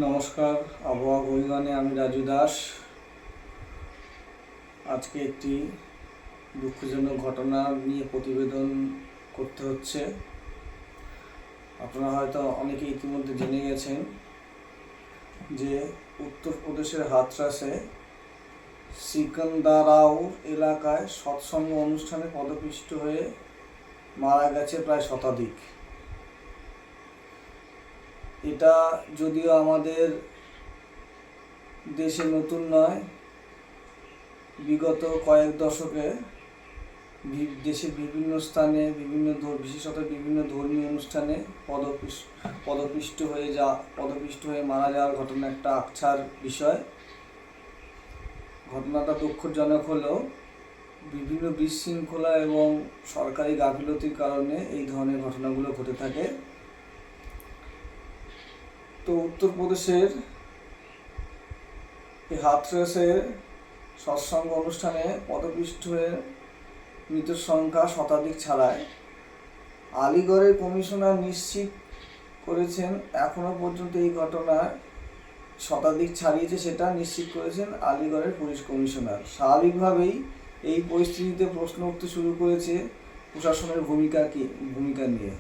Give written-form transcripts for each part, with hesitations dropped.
নমস্কার, আবহাওয়া অভিযানে আমি রাজু দাস। আজকে একটি দুঃখজনক ঘটনা নিয়ে প্রতিবেদন করতে হচ্ছে। আপনারা হয়তো অনেকে ইতিমধ্যে জেনে গেছেন যে উত্তরপ্রদেশের হাথরাসে সিকন্দারাও এলাকায় সৎসঙ্গ অনুষ্ঠানে পদপিষ্ট হয়ে মারা গেছে প্রায় শতাধিক। এটা যদিও আমাদের দেশে নতুন নয়, বিগত কয়েক দশকে দেশের বিভিন্ন স্থানে বিশেষত বিভিন্ন ধর্মীয় অনুষ্ঠানে পদপিষ্ট হয়ে মারা যাওয়ার ঘটনা একটা আকছার বিষয়। ঘটনাটা দুঃখজনক হলেও বিভিন্ন বিশৃঙ্খলা এবং সরকারি গাফিলতির কারণে এই ধরনের ঘটনাগুলো ঘটে থাকে। তো উত্তরপ্রদেশের হাথরাসের সৎসঙ্গ অনুষ্ঠানে পদপিষ্ট হয়ে মৃতের সংখ্যা শতাধিক ছাড়ায় আলিগড়ের কমিশনার নিশ্চিত করেছেন এখনো পর্যন্ত এই ঘটনার শতাধিক ছাড়িয়েছে সেটা নিশ্চিত করেছেন আলিগড়ের পুলিশ কমিশনার। স্বাভাবিকভাবেই এই পরিস্থিতিতে প্রশ্ন উঠতে শুরু করেছে প্রশাসনের ভূমিকা নিয়ে।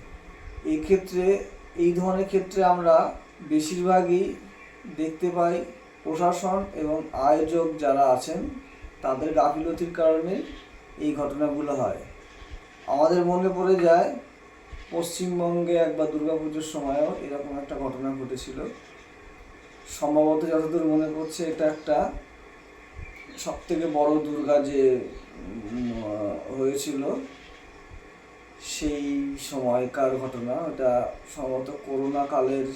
এই ধরনের ক্ষেত্রে আমরা বেশিরভাগই দেখতে পাই প্রশাসন এবং আয়োজক যারা আছেন তাদের গাফিলতির কারণে এই ঘটনাগুলো হয়। আমাদের মনে পড়ে যায় পশ্চিমবঙ্গে একবার দুর্গাপুজোর সময়ও এরকম একটা ঘটনা ঘটেছিল। সম্ভবত যতদূর মনে পড়ছে এটা একটা সবথেকে বড় দুর্গা যে হয়েছিল সেই সময়কার ঘটনা। এটা সম্ভবত করোনা কালের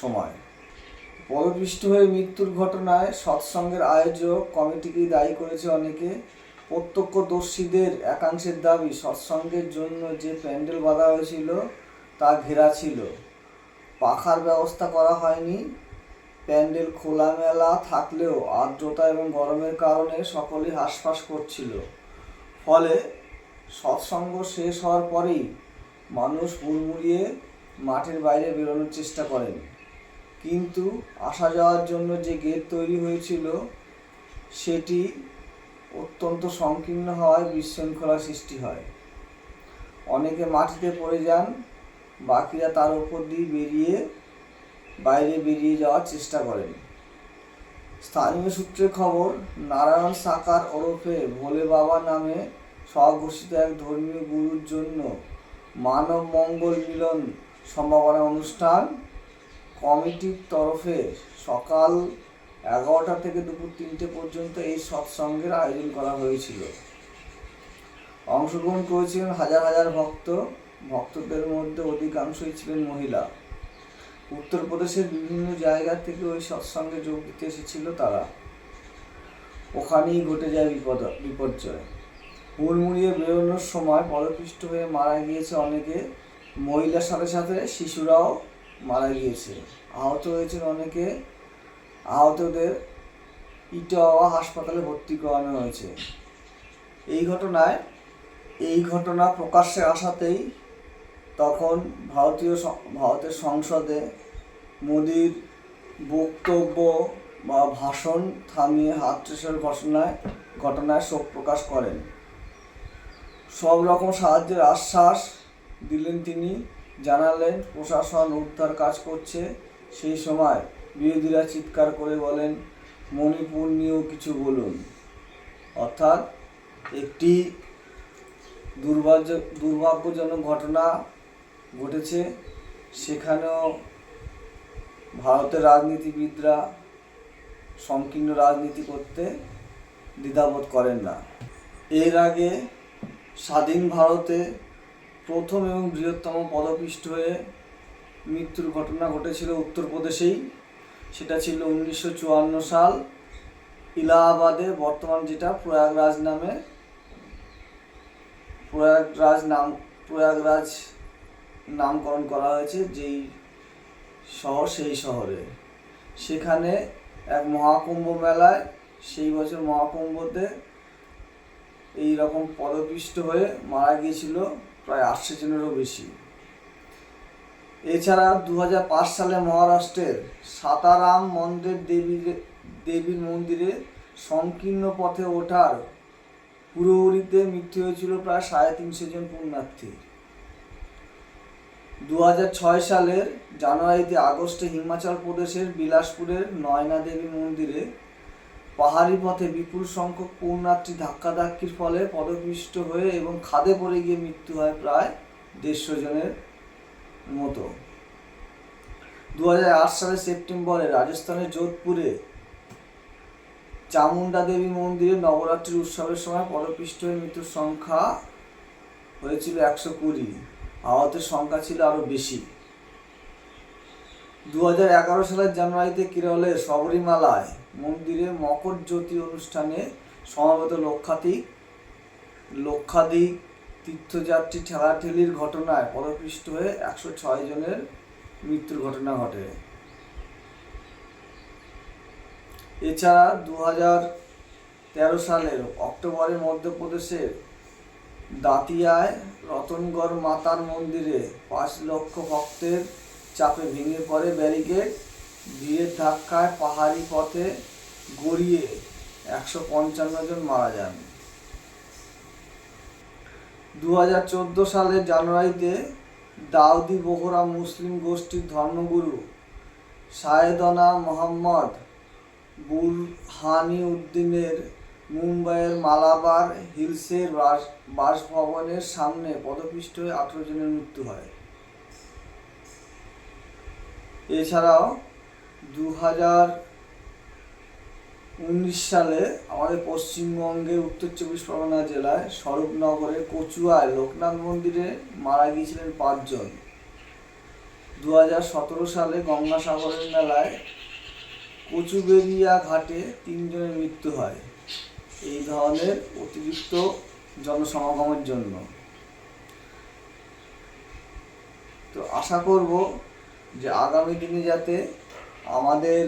সময়। পদপিষ্ট হয়ে মৃত্যুর ঘটনায় সৎসঙ্গের আয়োজক কমিটিকে দায়ী করেছে অনেকে। প্রত্যক্ষদর্শীদের একাংশের দাবি সৎসঙ্গের জন্য যে প্যান্ডেল বাঁধা হয়েছিল তা ঘেরা ছিল, পাখার ব্যবস্থা করা হয়নি। প্যান্ডেল খোলামেলা থাকলেও আর্দ্রতা এবং গরমের কারণে সকলেই হাঁসফাঁস করছিল। ফলে সৎসঙ্গ শেষ হওয়ার পরেই মানুষ হুড়মুড়িয়ে মাঠের বাইরে বেরোনোর চেষ্টা করেন, কিন্তু আসা যাওয়ার জন্য যে গেট তৈরি হয়েছিল সেটি অত্যন্ত সংকীর্ণ হওয়ায় বিশৃঙ্খলা সৃষ্টি হয়। অনেকে মাটিতে পড়ে যান, বাকিরা তার উপর দিয়ে বাইরে বেরিয়ে যাওয়ার চেষ্টা করেন। স্থানীয় সূত্রে খবর, নারায়ণ সাকার ওরফে ভোলে বাবা নামে স্বঘোষিত এক ধর্মীয় গুরুর জন্য মানব মঙ্গল মিলন সম্ভাবনা অনুষ্ঠান কমিটির তরফে সকাল 11টা থেকে দুপুর 3টে পর্যন্ত এই সৎসঙ্গের আয়োজন করা হয়েছিল। অংশগ্রহণ করেছিলেন হাজার হাজার ভক্তদের মধ্যে অধিকাংশই ছিলেন মহিলা। উত্তরপ্রদেশের বিভিন্ন জায়গা থেকে ওই সৎসঙ্গে যোগ দিতে এসেছিল তারা। ওখানেই ঘটে যায় বিপর্যয়। হুড়মুড়িয়ে বেরোনোর সময় পদপিষ্ট হয়ে মারা গিয়েছে অনেকে। মহিলার সাথে সাথে শিশুরাও মারা গিয়েছে, আহত হয়েছেন অনেকে। আহতদের ইটাওয়া হাসপাতালে ভর্তি করানো হয়েছে। এই ঘটনা প্রকাশ্যে আসাতেই তখন ভারতের সংসদে মোদির বক্তব্য বা ভাষণ থামিয়ে হাথরাসের ঘটনায় শোক প্রকাশ করেন। সব রকম সাহায্যের আশ্বাস দিলেন তিনি, জানালেন প্রশাসন উদ্ধার কাজ করছে। সেই সময় বিরোধীরা চিৎকার করে বলেন, মণিপুর নিয়েও কিছু বলুন। অর্থাৎ একটি দুর্ভাগ্যজনক ঘটনা ঘটেছে, সেখানেও ভারতের রাজনীতিবিদরা সংকীর্ণ রাজনীতি করতে দ্বিধাবোধ করেন না। এর আগে স্বাধীন ভারতে প্রথম এবং বৃহত্তম পদপিষ্ট হয়ে মৃত্যুর ঘটনা ঘটেছিল উত্তরপ্রদেশেই। সেটা ছিল 1954 সাল ইলাহাবাদে, বর্তমান যেটা প্রয়াগরাজ নামকরণ করা হয়েছে যেই শহর, সেই শহরে। সেখানে এক মহাকুম্ভ মেলায় সেই বছর মহাকুম্ভতে এই রকম পদপিষ্ট হয়ে মারা গিয়েছিল প্রায় 800 জনেরও বেশি। এছাড়া 2005 সালে মহারাষ্ট্রের সাতারাম মন্দির দেবীর মন্দিরে সংকীর্ণ পথে ওঠার হুড়োহুড়িতে মৃত্যু হয়েছিল প্রায় 350 জন পুণ্যার্থীর। 2006 সালের জানুয়ারিতে আগস্টে হিমাচল প্রদেশের বিলাসপুরের নয়না দেবী মন্দিরে পাহাড়ি পথে বিপুল সংখ্যক পুণ্যার্থী ধাক্কাধাক্কির ফলে পদপিষ্ট হয়ে এবং খাদে পড়ে গিয়ে মৃত্যু হয় প্রায় 150 জনের মতো। 2008 সালের সেপ্টেম্বরে রাজস্থানের যোধপুরে চামুন্ডা দেবী মন্দিরে নবরাত্রির উৎসবের সময় পদপিষ্ট হয়ে মৃত্যুর সংখ্যা হয়েছিল 120, আহতের সংখ্যা ছিল আরও বেশি। 2011 সালের জানুয়ারিতে কেরলের শবরীমালায় মন্দিরে মকর জ্যোতি অনুষ্ঠানে সমবেত লক্ষাধিক তীর্থযাত্রী ঠেলাঠেলির ঘটনায় পদপিষ্ট হয়ে 106 জনের মৃত্যুর ঘটনা ঘটে। এছাড়া 2013 সালের অক্টোবরে মধ্যপ্রদেশের দাতিয়ায় রতনগড় মাতার মন্দিরে 5 লক্ষ ভক্তের চাপে ভেঙে পড়ে ব্যারিকেড, ভিড়ের ধাক্কায় পাহাড়ি পথে গড়িয়ে 155 জন মারা যান। 2014 সালের জানুয়ারিতে দাউদি বোহরা মুসলিম গোষ্ঠীর ধর্মগুরু সায়েদনা মোহাম্মদ বুরহানি উদ্দিনের মুম্বাইয়ের মালাবার হিলসের বাসভবনের সামনে পদপিষ্ট হয়ে 18 জনের মৃত্যু হয়। এছাড়াও 2019 সালে আমাদের পশ্চিমবঙ্গের উত্তর 24 পরগনা জেলায় স্বরূপনগরের কচুয়ায় লোকনাথ মন্দিরে মারা গিয়েছিলেন 5 জন। 2017 সালে গঙ্গাসাগরের মেলায় কচুবেড়িয়া ঘাটে 3 জনের মৃত্যু হয় এই ধরনের অতিরিক্ত জনসমাগমের জন্য। তো আশা করব যে আগামী দিনে যাতে আমাদের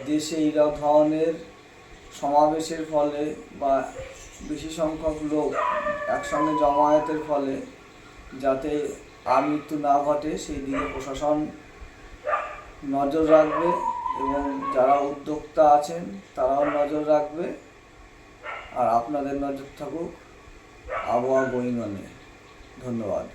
দেশে এই ধরনের সমাবেশের ফলে বা বেশি সংখ্যক লোক একসঙ্গে জমায়েতের ফলে যাতে আর মৃত্যু না ঘটে সেই দিকে প্রশাসন নজর রাখবে এবং যারা উদ্যোক্তা আছেন তারাও নজর রাখবে। আর আপনাদের নজর থাকুক আবহাওয়া গোয়িং অনে। ধন্যবাদ।